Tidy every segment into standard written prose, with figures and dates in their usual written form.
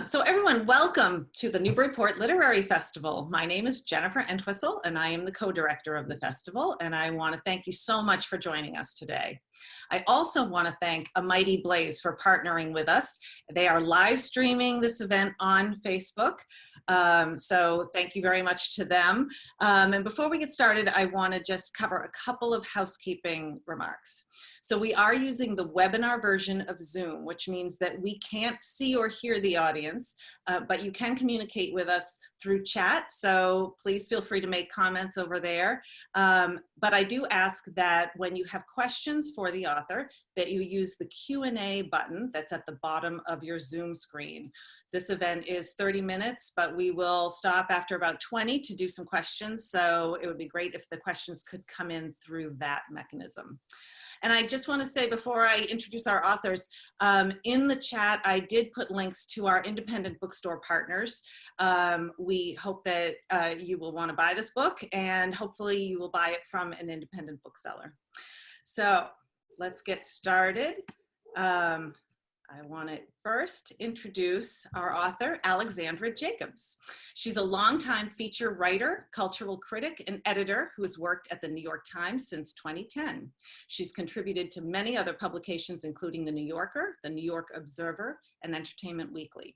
So everyone, welcome to the Newburyport Literary Festival. My name is Jennifer Entwistle, and I am the co-director of the festival, and I want to thank you so much for joining us today. I also want to thank A Mighty Blaze for partnering with us. They are live streaming this event on Facebook, so thank you very much to them. And before we get started, I want to just cover a couple of housekeeping remarks. So we are using the webinar version of Zoom, which means that we can't see or hear the audience, but you can communicate with us through chat. So please feel free to make comments over there. But I do ask that when you have questions for the author, that you use the Q&A button that's at the bottom of your Zoom screen. This event is 30 minutes, but we will stop after about 20 to do some questions. So it would be great if the questions could come in through that mechanism. And I just want to say before I introduce our authors, in the chat, I did put links to our independent bookstore partners. We hope that you will want to buy this book, and hopefully you will buy it from an independent bookseller. So let's get started. I want to first introduce our author, Alexandra Jacobs. She's a longtime feature writer, cultural critic, and editor who has worked at the New York Times since 2010. She's contributed to many other publications, including The New Yorker, The New York Observer, and Entertainment Weekly.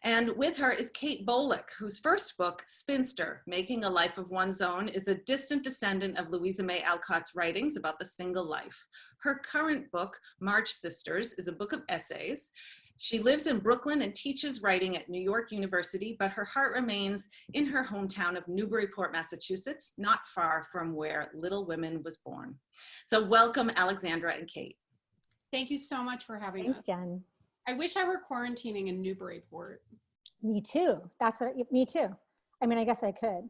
And with her is Kate Bolick, whose first book, Spinster, Making a Life of One's Own, is a distant descendant of Louisa May Alcott's writings about the single life. Her current book, March Sisters, is a book of essays. She lives in Brooklyn and teaches writing at New York University, but her heart remains in her hometown of Newburyport, Massachusetts, not far from where Little Women was born. So welcome, Alexandra and Kate. Thank you so much for having us. Thanks, Jen. I wish I were quarantining in Newburyport. Me too. Me too. I mean, I guess I could.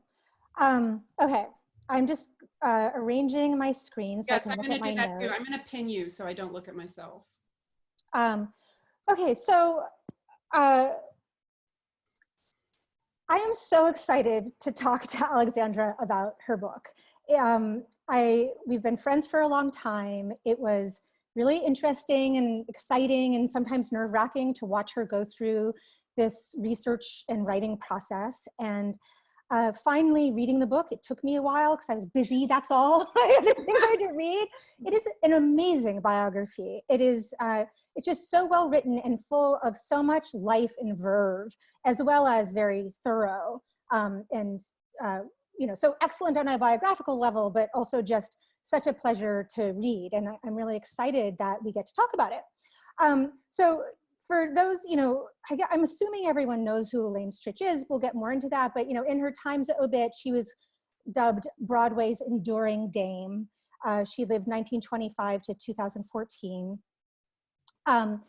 Okay, I'm just arranging my screen so I can look at my notes. Too. I'm going to pin you so I don't look at myself. Okay, so I am so excited to talk to Alexandra about her book. We've been friends for a long time. It was really interesting and exciting and sometimes nerve-wracking to watch her go through this research and writing process. And finally reading the book, it took me a while because I was busy, that's all. I had other things I had to read. It is an amazing biography. It is, it's just so well written and full of so much life and verve, as well as very thorough and you know, so excellent on a biographical level, but also just such a pleasure to read. And I'm really excited that we get to talk about it. So for those, you know, I'm assuming everyone knows who Elaine Stritch is. We'll get more into that. But, you know, in her Times obit, she was dubbed Broadway's enduring dame. She lived 1925 to 2014. And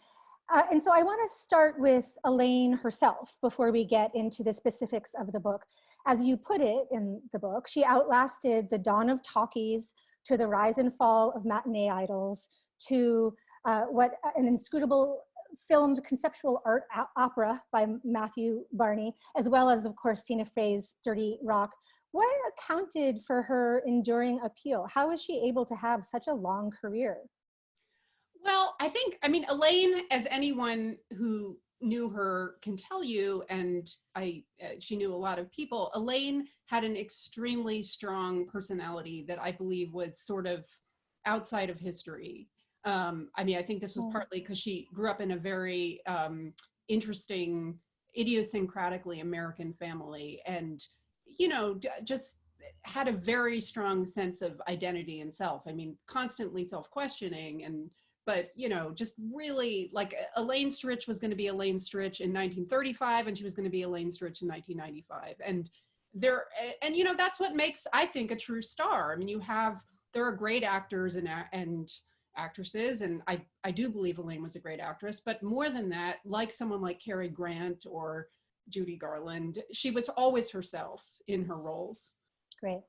so I want to start with Elaine herself before we get into the specifics of the book. As you put it in the book, she outlasted the dawn of talkies, to the rise and fall of matinee idols, to what an inscrutable filmed conceptual art opera by Matthew Barney, as well as, of course, Tina Fey's Dirty Rock. What accounted for her enduring appeal? How was she able to have such a long career? Well, I mean, Elaine, as anyone who knew her can tell you, and she knew a lot of people, Elaine had an extremely strong personality that I believe was sort of outside of history. I mean, I think this was partly because she grew up in a very interesting, idiosyncratically American family, and, you know, just had a very strong sense of identity and self. I mean, constantly self-questioning, but, you know, just really, like, Elaine Stritch was going to be Elaine Stritch in 1935, and she was going to be Elaine Stritch in 1995. And you know, that's what makes, I think, a true star. I mean, there are great actors and actresses, and I do believe Elaine was a great actress, but more than that, like someone like Cary Grant or Judy Garland, she was always herself in her roles. Great.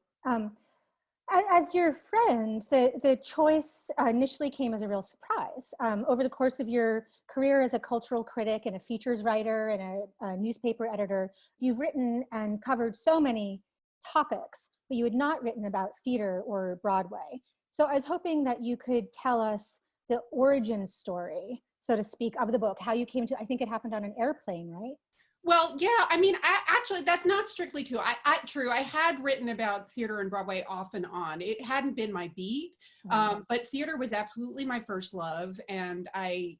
As your friend, the choice initially came as a real surprise. Over the course of your career as a cultural critic and a features writer and a newspaper editor, you've written and covered so many topics, but you had not written about theater or Broadway. So I was hoping that you could tell us the origin story so to speak, of the book, how you came to, I think it happened on an airplane, right? Well, yeah, I mean, actually, that's not strictly true. True. I had written about theater and Broadway off and on. It hadn't been my beat, but theater was absolutely my first love. And I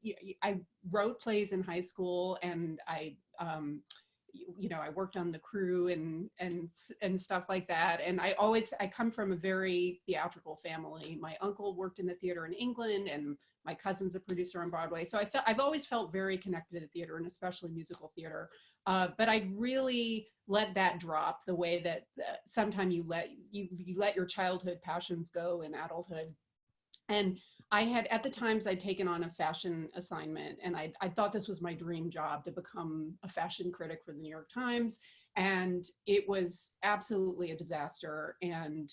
wrote plays in high school, and I worked on the crew and stuff like that. And I come from a very theatrical family. My uncle worked in the theater in England, and my cousin's a producer on Broadway. So I've always felt very connected to theater, and especially musical theater. But I really let that drop the way that sometimes you let your childhood passions go in adulthood. And I had, at the times, I'd taken on a fashion assignment, and I thought this was my dream job, to become a fashion critic for the New York Times. And it was absolutely a disaster. And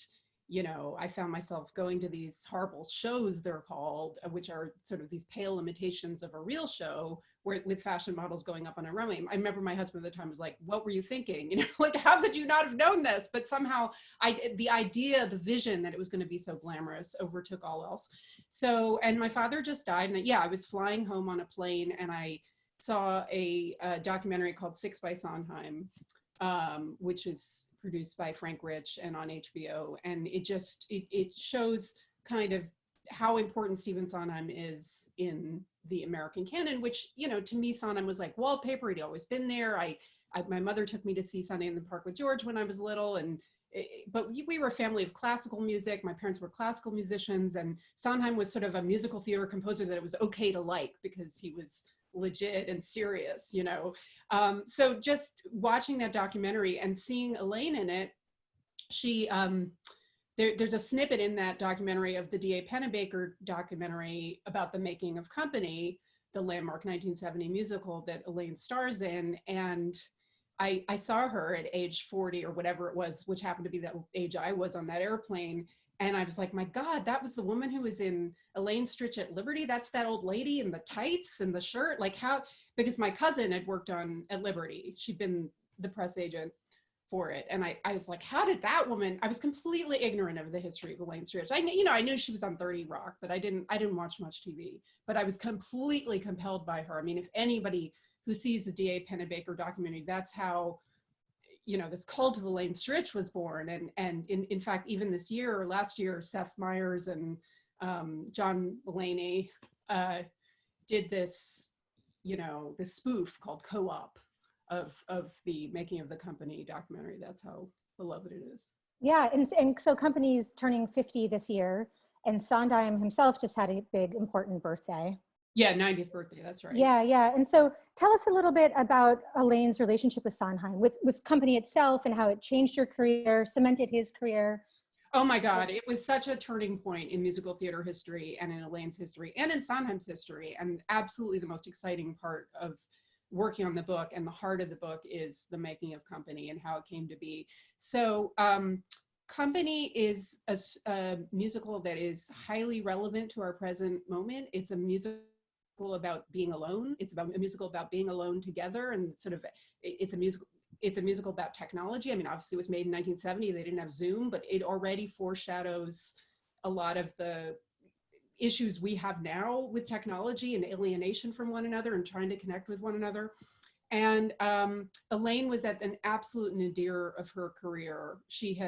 I found myself going to these horrible shows, they're called, which are sort of these pale imitations of a real show, with fashion models going up on a runway. I remember my husband at the time was like, "What were you thinking? Like, how could you not have known this?" But somehow the idea, the vision that it was going to be so glamorous overtook all else. So, and my father just died. And I was flying home on a plane, and I saw a documentary called Six by Sondheim, which was produced by Frank Rich and on HBO. And it shows kind of how important Stephen Sondheim is in the American canon, which, to me, Sondheim was like wallpaper. He'd always been there. My mother took me to see Sunday in the Park with George when I was little. But we were a family of classical music. My parents were classical musicians, and Sondheim was sort of a musical theater composer that it was okay to like, because he was legit and serious, So just watching that documentary and seeing Elaine in it, she, there's a snippet in that documentary of the D.A. Pennebaker documentary about the making of Company, the landmark 1970 musical that Elaine stars in. And I saw her at age 40 or whatever it was, which happened to be the age I was on that airplane. And I was like, my God, that was the woman who was in Elaine Stritch at Liberty. That's that old lady in the tights and the shirt. Like, how, because my cousin had worked at Liberty. She'd been the press agent for it. And I was like, how did that woman, I was completely ignorant of the history of Elaine Stritch. I knew she was on 30 Rock, but I didn't watch much TV, but I was completely compelled by her. I mean, if anybody who sees the D.A. Pennebaker documentary, that's how, this cult of Elaine Stritch was born. And in fact, even this year or last year, Seth Meyers and John Mulaney did this, this spoof called Co-op of the making of the Company documentary. That's how beloved it is. Yeah, and so Company's turning 50 this year, and Sondheim himself just had a big, important birthday. Yeah, 90th birthday, that's right. Yeah. And so tell us a little bit about Elaine's relationship with Sondheim, with Company itself, and how it changed your career, cemented his career. Oh my God, it was such a turning point in musical theater history, and in Elaine's history, and in Sondheim's history. And absolutely the most exciting part of working on the book, and the heart of the book, is the making of Company and how it came to be. So Company is a musical that is highly relevant to our present moment. It's a musical about being alone. It's about a musical about being alone together, and sort of it's a musical about technology. I mean, obviously it was made in 1970. They didn't have Zoom, but it already foreshadows a lot of the issues we have now with technology and alienation from one another and trying to connect with one another. And Elaine was at an absolute nadir of her career. She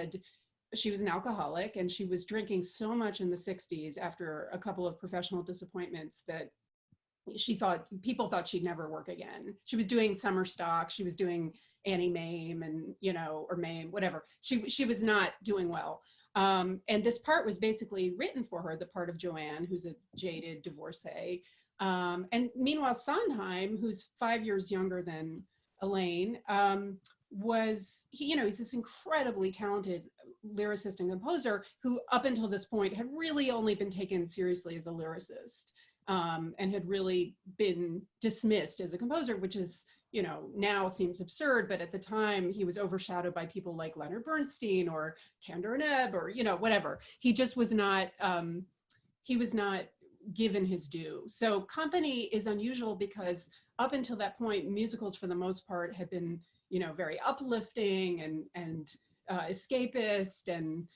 was an alcoholic, and she was drinking so much in the 60s after a couple of professional disappointments that people thought she'd never work again. She was doing summer stock. She was doing Annie Mame and, or Mame, whatever. She was not doing well. And this part was basically written for her, the part of Joanne, who's a jaded divorcee. And meanwhile, Sondheim, who's 5 years younger than Elaine, he's this incredibly talented lyricist and composer who up until this point had really only been taken seriously as a lyricist, and had really been dismissed as a composer, which is, now seems absurd, but at the time he was overshadowed by people like Leonard Bernstein or Kander and Ebb or, whatever. He just was not, given his due. So Company is unusual because up until that point, musicals for the most part had been, very uplifting and escapist, and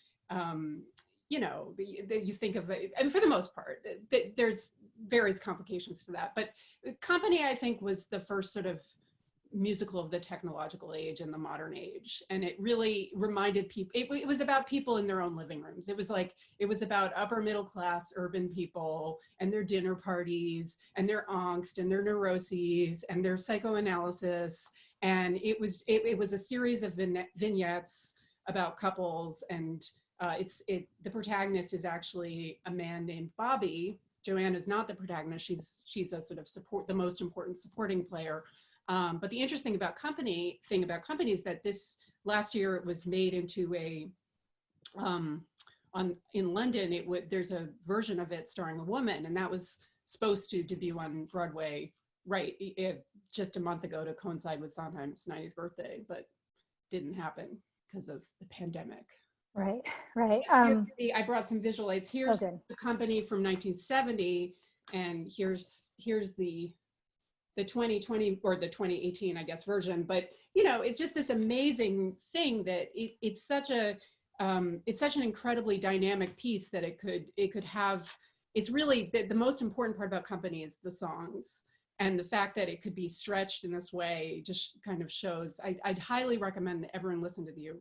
you think of it, and for the most part, there's various complications to that. But Company, I think, was the first sort of musical of the technological age and the modern age. And it really reminded people, it was about people in their own living rooms. It was about upper middle class urban people and their dinner parties and their angst and their neuroses and their psychoanalysis. And it was a series of vignettes about couples, and the protagonist is actually a man named Bobby. Joanne is not the protagonist. She's a sort of the most important supporting player. But the interesting thing about Company is that this last year it was made into in London. There's a version of it starring a woman, and that was supposed to debut on Broadway just a month ago to coincide with Sondheim's 90th birthday, but didn't happen because of the pandemic. Right. I brought some visual aids. Here's the Company from 1970, and here's the 2020 or the 2018, I guess, version. But it's just this amazing thing that it's such an incredibly dynamic piece that it could have. It's really the most important part about Company is the songs, and the fact that it could be stretched in this way just kind of shows. I'd highly recommend that everyone listen to the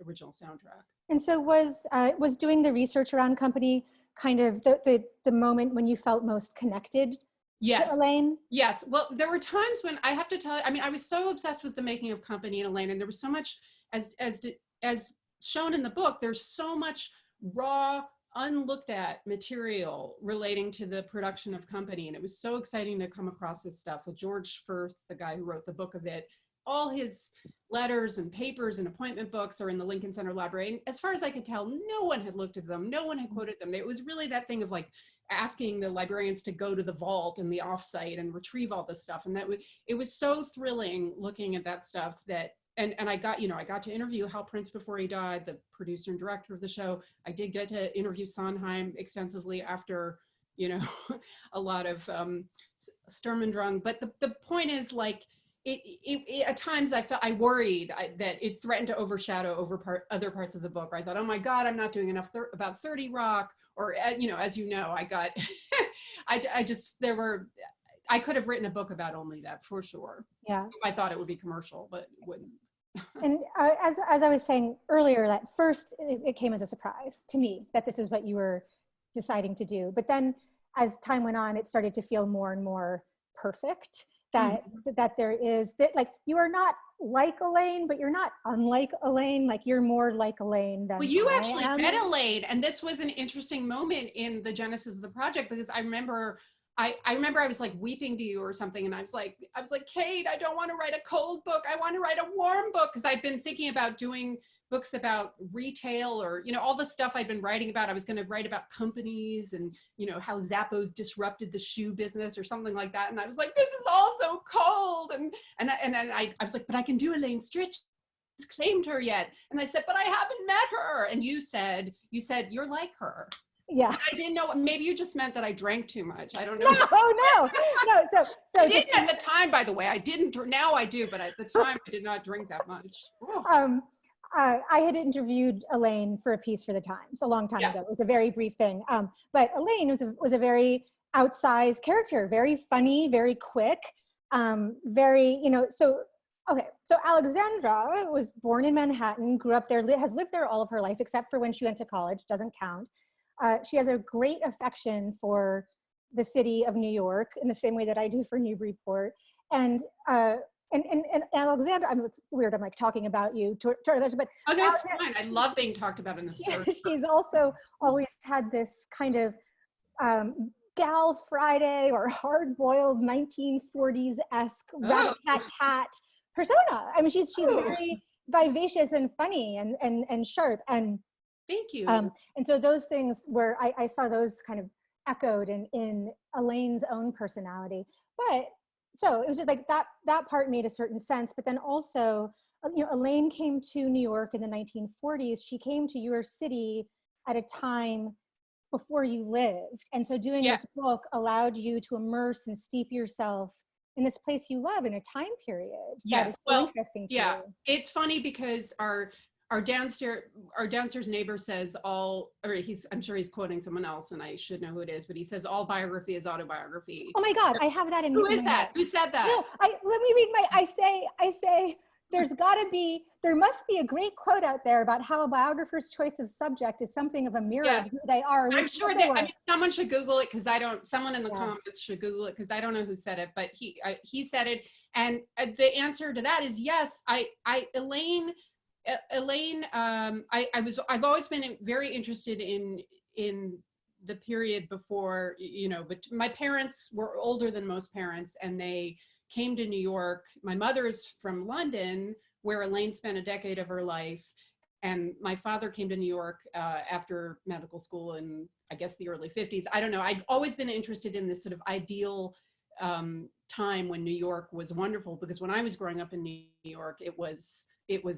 original soundtrack. And so was doing the research around Company kind of the moment when you felt most connected? Yes. To Elaine? Yes. Well, there were times when I have to tell you, I was so obsessed with the making of Company and Elaine, and there was so much, as shown in the book, there's so much raw, unlooked at material relating to the production of Company. And it was so exciting to come across this stuff with George Firth, the guy who wrote the book of it. All his letters and papers and appointment books are in the Lincoln Center Library. And as far as I could tell, no one had looked at them. No one had quoted them. It was really that thing of like asking the librarians to go to the vault and the offsite and retrieve all this stuff. And it was so thrilling looking at that stuff that, and I got to interview Hal Prince before he died, the producer and director of the show. I did get to interview Sondheim extensively after, a lot of Sturm und Drang. But the point is, like, it at times I worried that it threatened to overshadow other parts of the book. I thought, oh my God, I'm not doing enough about 30 Rock, or as you know, I got, I could have written a book about only that for sure. Yeah. I thought it would be commercial, but it wouldn't. And as I was saying earlier, that first it came as a surprise to me that this is what you were deciding to do. But then as time went on, it started to feel more and more perfect. That there is that, like, you are not like Elaine, but you're not unlike Elaine. Like, you're more like Elaine than you actually met Elaine, and this was an interesting moment in the genesis of the project, because I remember I was like weeping to you or something, and I was like, Kate, I don't want to write a cold book. I want to write a warm book, because I'd been thinking about doing books about retail, or all the stuff I'd been writing about. I was going to write about companies and how Zappos disrupted the shoe business or something like that. And I was like, this is all so cold. And I was like, but I can do Elaine Stritch. Claimed her yet? And I said, but I haven't met her. And you said you're like her. Yeah. I didn't know. Maybe you just meant that I drank too much. I don't know. No. So I didn't at the time, by the way. I didn't. Now I do, but at the time I did not drink that much. I had interviewed Elaine for a piece for the Times a long time ago. It was a very brief thing. But Elaine was a very outsized character, very funny, very quick, So Alexandra was born in Manhattan, grew up there, has lived there all of her life, except for when she went to college, doesn't count. She has a great affection for the city of New York in the same way that I do for Newburyport. And Alexandra, it's weird, I'm like talking about you to others, but oh no, it's fine. I love being talked about in the first. She's also always had this kind of Gal Friday or hard-boiled 1940s-esque rat-tat persona. I mean, she's very vivacious and funny and sharp. And thank you. And so those things where I saw those kind of echoed in Elaine's own personality. But so it was just like that part made a certain sense. But then also, Elaine came to New York in the 1940s. She came to your city at a time before you lived. And so doing this book allowed you to immerse and steep yourself in this place you love in a time period that is so interesting to you. It's funny because our our downstairs neighbor says I'm sure he's quoting someone else and I should know who it is, but he says all biography is autobiography. Oh my God, I have that in Who is my that? notes. Who said that? No, let me read I say, there must be a great quote out there about how a biographer's choice of subject is something of a mirror of who they are. I'm sure that, someone should Google it because someone in the comments should Google it because I don't know who said it, but he said it. And the answer to that is yes. Elaine, I've always been very interested in the period before, but my parents were older than most parents and they came to New York. My mother's from London, where Elaine spent a decade of her life. And my father came to New York after medical school in, I guess, the early 50s. I don't know. I'd always been interested in this sort of ideal time when New York was wonderful, because when I was growing up in New York, it was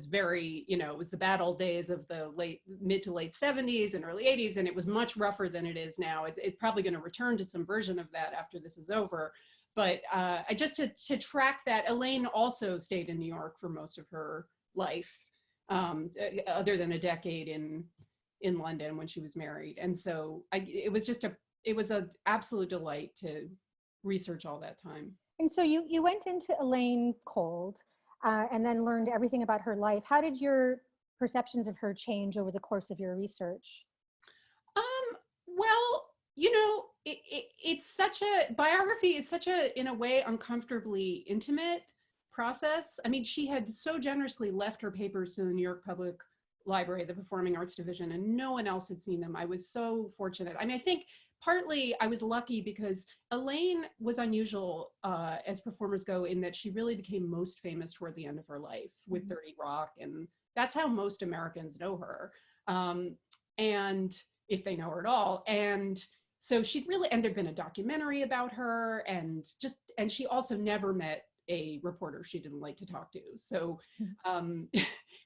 very, it was the bad old days of the mid to late 70s and early 80s, and it was much rougher than it is now. It's probably going to return to some version of that after this is over. But I just to track that, Elaine also stayed in New York for most of her life, other than a decade in London when she was married. And so it was an absolute delight to research all that time. And so you went into Elaine cold and then learned everything about her life. How did your perceptions of her change over the course of your research? Well, biography is such a, in a way, uncomfortably intimate process. I mean, she had so generously left her papers to the New York Public Library, the Performing Arts Division, and no one else had seen them. I was so fortunate. I mean, I think partly I was lucky because Elaine was unusual as performers go in that she really became most famous toward the end of her life with 30 Rock, and that's how most Americans know her. And if they know her at all. And so and there'd been a documentary about her, and she also never met a reporter she didn't like to talk to. So, and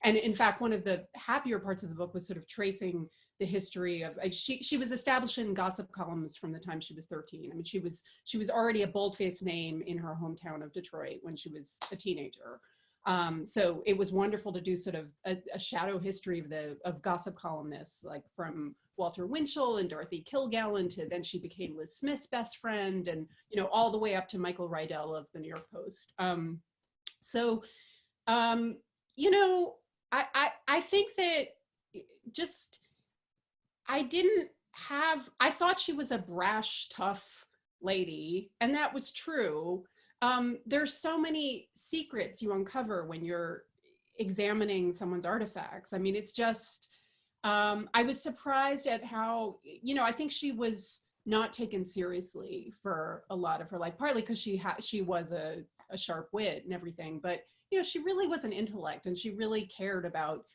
in fact, one of the happier parts of the book was sort of tracing the history of, she was establishing gossip columns from the time she was 13. I mean, she was already a bold-faced name in her hometown of Detroit when she was a teenager. So it was wonderful to do sort of a shadow history of gossip columnists, like from Walter Winchell and Dorothy Kilgallen to then she became Liz Smith's best friend, and all the way up to Michael Rydell of the New York Post. I think that I thought she was a brash, tough lady, and that was true. There's so many secrets you uncover when you're examining someone's artifacts. I mean, it's just, I was surprised at how, I think she was not taken seriously for a lot of her life, partly because she was a sharp wit and everything, but, she really was an intellect, and she really cared about,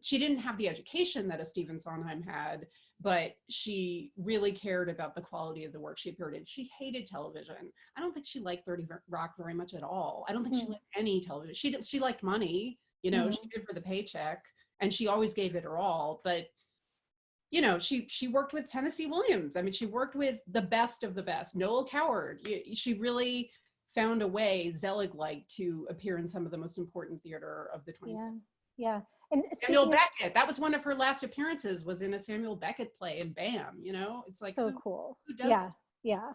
she didn't have the education that a Stephen Sondheim had, but she really cared about the quality of the work she appeared in. She hated television. I don't think she liked 30 Rock very much at all. I don't think she liked any television. She liked money, she did for the paycheck, and she always gave it her all. But, she worked with Tennessee Williams. I mean, she worked with the best of the best. Noel Coward. She really found a way, Zelig-like, to appear in some of the most important theater of the 20th century. Yeah. And Samuel Beckett, that was one of her last appearances, was in a Samuel Beckett play, and bam, it's like, so cool. Who does that? Yeah.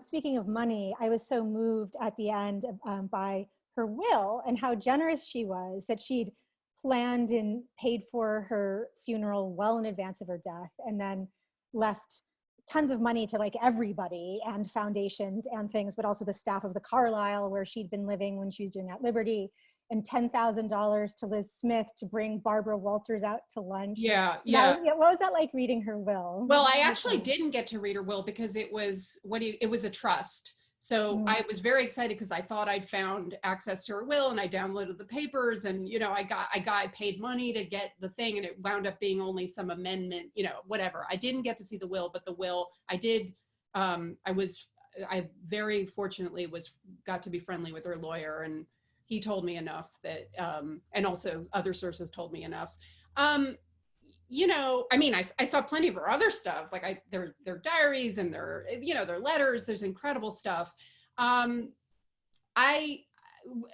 Speaking of money, I was so moved at the end by her will and how generous she was, that she'd planned and paid for her funeral well in advance of her death, and then left tons of money to like everybody and foundations and things, but also the staff of the Carlisle where she'd been living when she was doing At Liberty, and $10,000 to Liz Smith to bring Barbara Walters out to lunch. Yeah. What was that like, reading her will? Well, I actually didn't get to read her will because it was a trust. So I was very excited because I thought I'd found access to her will, and I downloaded the papers, and I paid money to get the thing, and it wound up being only some amendment, whatever. I didn't get to see the will, but the will I did. I very fortunately got to be friendly with her lawyer, and he told me enough that, and also other sources told me enough. I mean, I saw plenty of her other stuff, like their diaries and their letters. There's incredible stuff.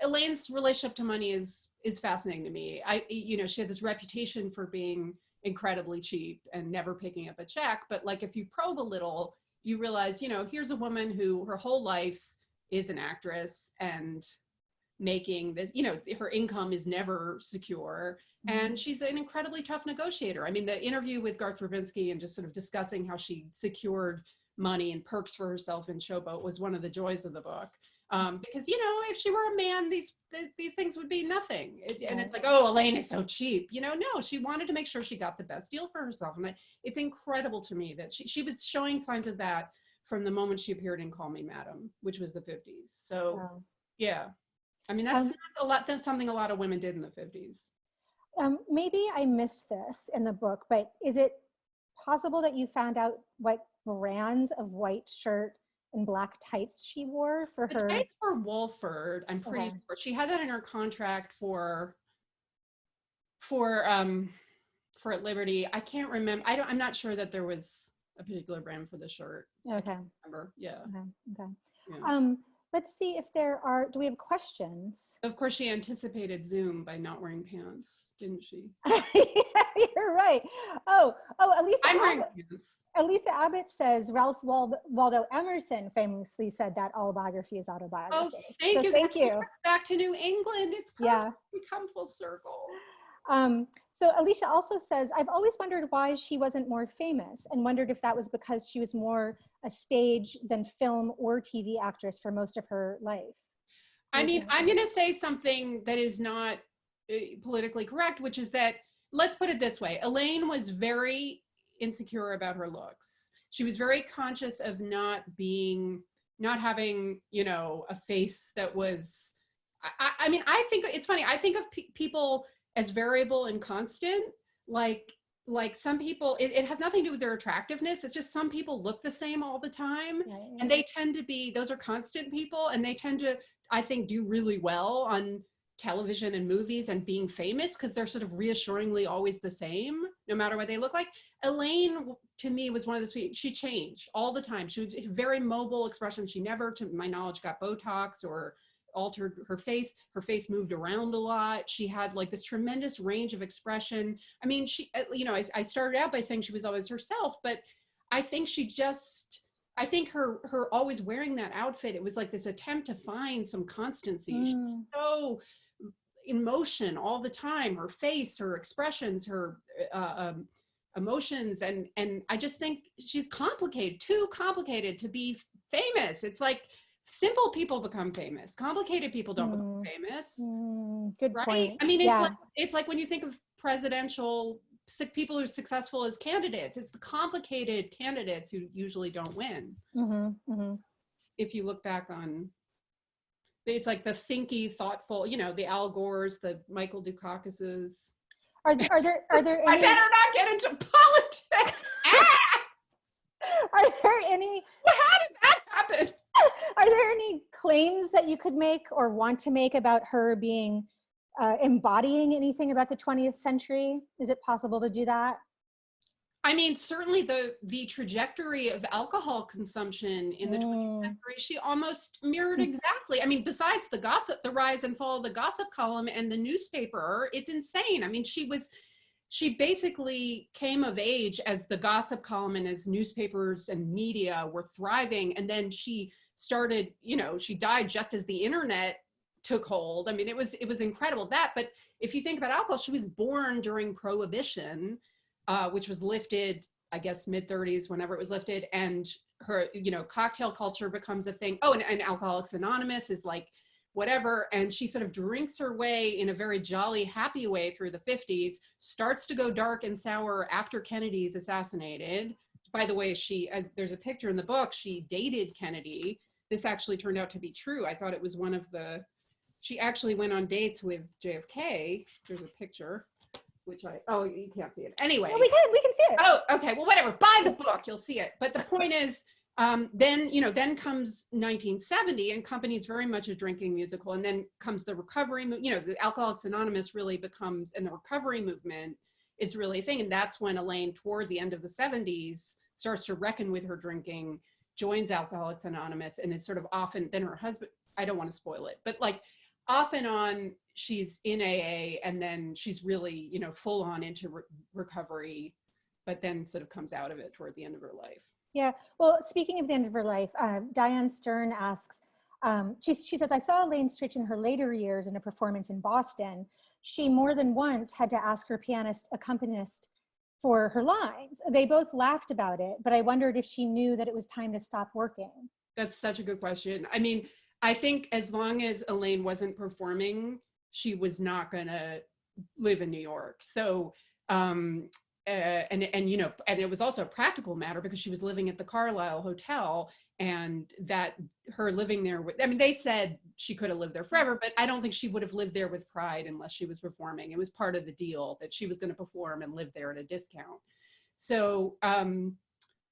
Elaine's relationship to money is fascinating to me. She had this reputation for being incredibly cheap and never picking up a check. But like, if you probe a little, you realize, here's a woman who her whole life is an actress and making this, her income is never secure. And she's an incredibly tough negotiator. I mean, the interview with Garth Verbinski and just sort of discussing how she secured money and perks for herself in Showboat was one of the joys of the book. Because, if she were a man, these things would be nothing. And it's like, oh, Elaine is so cheap. No, she wanted to make sure she got the best deal for herself. And it's incredible to me that she was showing signs of that from the moment she appeared in Call Me Madam, which was the 50s. So, yeah. I mean, that's something a lot of women did in the 50s. Maybe I missed this in the book, but is it possible that you found out what brands of white shirt and black tights she wore for her? The tights were Wolford, I'm pretty sure. She had that in her contract for at Liberty. I can't remember. I'm not sure that there was a particular brand for the shirt. Okay. I can't remember. Yeah. Okay. Yeah. Let's see if do we have questions? Of course, she anticipated Zoom by not wearing pants, didn't she? Yeah, you're right. Oh, I'm wearing pants. Elisa Abbott says Ralph Waldo Emerson famously said that all biography is autobiography. Oh, thank you. Thank you. Back to New England. It's become full circle. So Alicia also says, I've always wondered why she wasn't more famous and wondered if that was because she was more a stage than film or TV actress for most of her life. I mean, I'm going to say something that is not politically correct, which is that, let's put it this way. Elaine was very insecure about her looks. She was very conscious of not having, a face that was, I mean, I think it's funny. I think of people as variable and constant, like some people, it has nothing to do with their attractiveness. It's just some people look the same all the time. And they tend to be, those are constant people, and they tend to, I think, do really well on television and movies and being famous because they're sort of reassuringly always the same, no matter what they look like. Elaine, to me, was one of those people. She changed all the time. She was a very mobile expression. She never, to my knowledge, got Botox or altered her face. Her face moved around a lot. She had like this tremendous range of expression. I mean, she, I started out by saying she was always herself, but I think her always wearing that outfit, it was like this attempt to find some constancy. She was so in motion all the time, her face, her expressions, her emotions. And I just think she's complicated, too complicated to be famous. It's like, simple people become famous. Complicated people don't become famous. Good right? point. I mean, it's like when you think of presidential people who are successful as candidates, it's the complicated candidates who usually don't win. If you look back on, it's like the thinky, thoughtful, the Al Gores, the Michael Dukakases. Are there any? I better not get into politics. Are there any? Well, how did that happen? Are there any claims that you could make or want to make about her being embodying anything about the 20th century? Is it possible to do that? I mean, certainly the trajectory of alcohol consumption in the 20th century, she almost mirrored exactly. I mean, besides the gossip, the rise and fall of the gossip column and the newspaper, it's insane. I mean, she basically came of age as the gossip column and as newspapers and media were thriving. And then she started, she died just as the internet took hold. I mean, it was incredible but if you think about alcohol, she was born during Prohibition, which was lifted, I guess, mid-30s, whenever it was lifted. And her, cocktail culture becomes a thing. Oh, and Alcoholics Anonymous is like, whatever. And she sort of drinks her way in a very jolly, happy way through the 50s, starts to go dark and sour after Kennedy's assassinated. By the way, there's a picture in the book, she dated Kennedy. This actually turned out to be true. I thought it was she actually went on dates with JFK. There's a picture, you can't see it. Anyway. Well, we can see it. Oh, okay. Well, whatever. Buy the book, you'll see it. But the point is, then comes 1970, and Company's very much a drinking musical. And then comes the recovery, the Alcoholics Anonymous really becomes, and the recovery movement is really a thing. And that's when Elaine, toward the end of the 70s, starts to reckon with her drinking, joins Alcoholics Anonymous, and is sort of often, then her husband, I don't want to spoil it, but like, off and on, she's in AA, and then she's really, you know, full on into recovery, but then sort of comes out of it toward the end of her life. Yeah, well, speaking of the end of her life, Diane Stern asks, she says, I saw Elaine Stritch in her later years in a performance in Boston. She more than once had to ask her pianist accompanist for her lines. They both laughed about it, but I wondered if she knew that it was time to stop working. That's such a good question. I mean, I think as long as Elaine wasn't performing, she was not going to live in New York. So, and you know, and it was also a practical matter because she was living at the Carlisle Hotel, and that her living there with, I mean, they said she could have lived there forever, but I don't think she would have lived there with pride unless she was performing. It was part of the deal that she was going to perform and live there at a discount. So,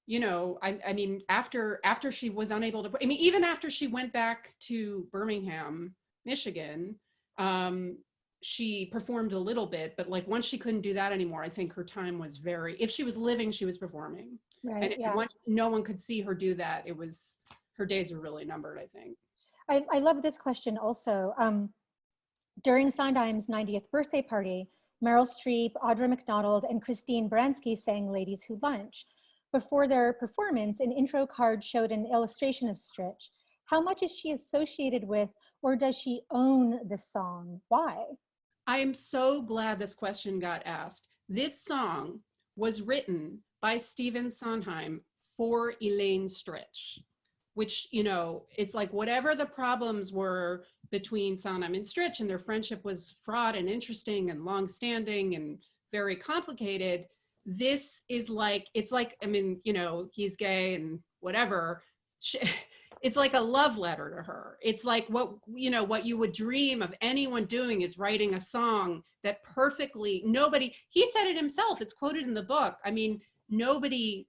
you know, I mean, after she was unable to, I mean, even after she went back to Birmingham, Michigan, she performed a little bit, but like once she couldn't do that anymore, I think her time was very, if she was living, she was performing. Right, and yeah. No one could see her do that. It was, her days were really numbered, I think. I love this question also. During Sondheim's 90th birthday party, Meryl Streep, Audra McDonald, and Christine Baranski sang Ladies Who Lunch. Before their performance, an intro card showed an illustration of Stritch. How much is she associated with, or does she own this song? Why? I am so glad this question got asked. This song was written by Stephen Sondheim for Elaine Stritch, which, you know, it's like whatever the problems were between Sondheim and Stritch, and their friendship was fraught and interesting and long-standing and very complicated. This is like, it's like, I mean, you know, he's gay and whatever. It's like a love letter to her. It's like what, you know, what you would dream of anyone doing is writing a song that perfectly, nobody, he said it himself, it's quoted in the book. I mean, nobody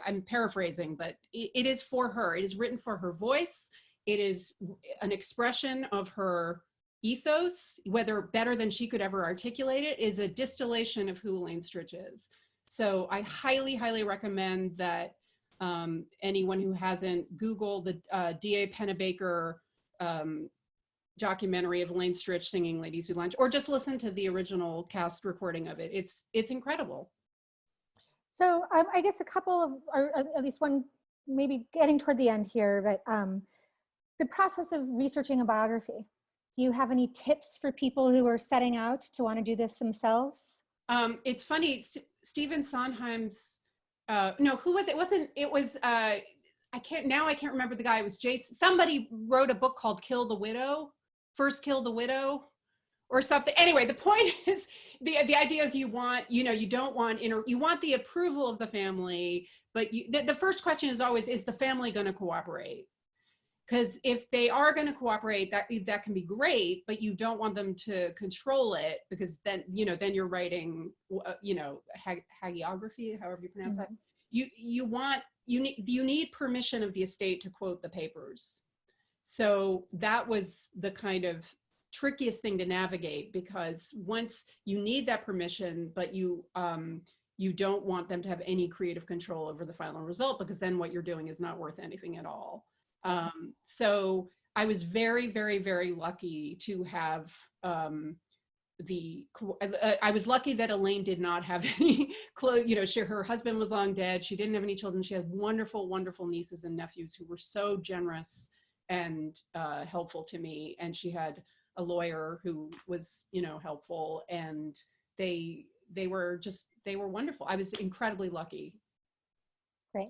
I'm paraphrasing, but it is for her. It is written for her voice. It is an expression of her ethos, whether better than she could ever articulate it, is a distillation of who Elaine Stritch is. So I highly, highly recommend that anyone who hasn't Googled the D.A. Pennebaker documentary of Elaine Stritch singing Ladies Who Lunch, or just listen to the original cast recording of it. It's incredible. So I guess a couple of, or at least one, maybe getting toward the end here, but the process of researching a biography. Do you have any tips for people who are setting out to want to do this themselves? It's funny, Stephen Sondheim's, no, who was it? It was, I can't remember the guy. It was Jason. Somebody wrote a book called Kill the Widow, First Kill the Widow, or something. Anyway, the point is, the idea is you want, you know, you don't want, you want the approval of the family, but the first question is always, is the family going to cooperate? Because if they are going to cooperate, that can be great, but you don't want them to control it, because then, you know, then you're writing, you know, hagiography, however you pronounce that. You need permission of the estate to quote the papers. So that was the kind of trickiest thing to navigate, because once you need that permission, but you don't want them to have any creative control over the final result, because then what you're doing is not worth anything at all. So I was very, very, very lucky to have I was lucky that Elaine did not have any you know, her husband was long dead. She didn't have any children. She had wonderful, wonderful nieces and nephews who were so generous and helpful to me. And she had a lawyer who was, you know, helpful, and they were wonderful. I was incredibly lucky. Great.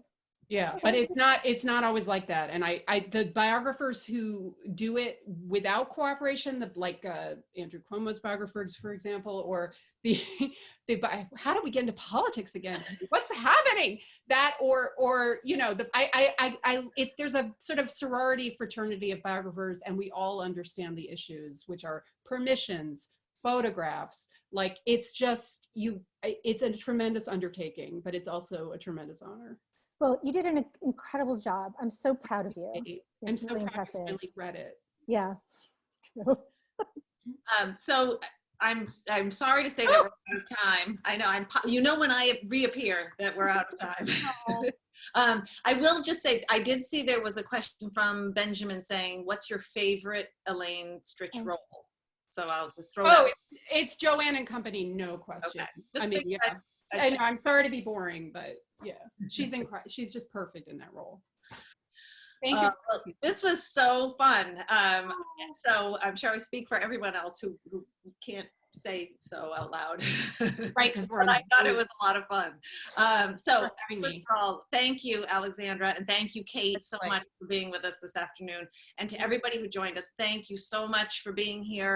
Yeah, but it's not always like that. And the biographers who do it without cooperation, like Andrew Cuomo's biographers, for example, or how do we get into politics again? What's happening? That or you know, there's a sort of sorority fraternity of biographers, and we all understand the issues, which are permissions, photographs. Like, it's just it's a tremendous undertaking, but it's also a tremendous honor. Well, you did an incredible job. I'm so proud of you. I'm so really proud. I really read it. Yeah. So I'm sorry to say that we're out of time. I know you know when I reappear that we're out of time. I will just say, I did see there was a question from Benjamin saying, what's your favorite Elaine Stritch role? So I'll just throw that. It's Joanne and Company, no question. Okay. I mean, yeah. I know, I'm sorry to be boring, but yeah, she's incredible. She's just perfect in that role. Thank you. Well, this was so fun. So I'm sure I speak for everyone else who can't say so out loud. Right, because but I thought it was a lot of fun. So first of all, thank you, Alexandra, and thank you, Kate, so much for being with us this afternoon. And to everybody who joined us, thank you so much for being here.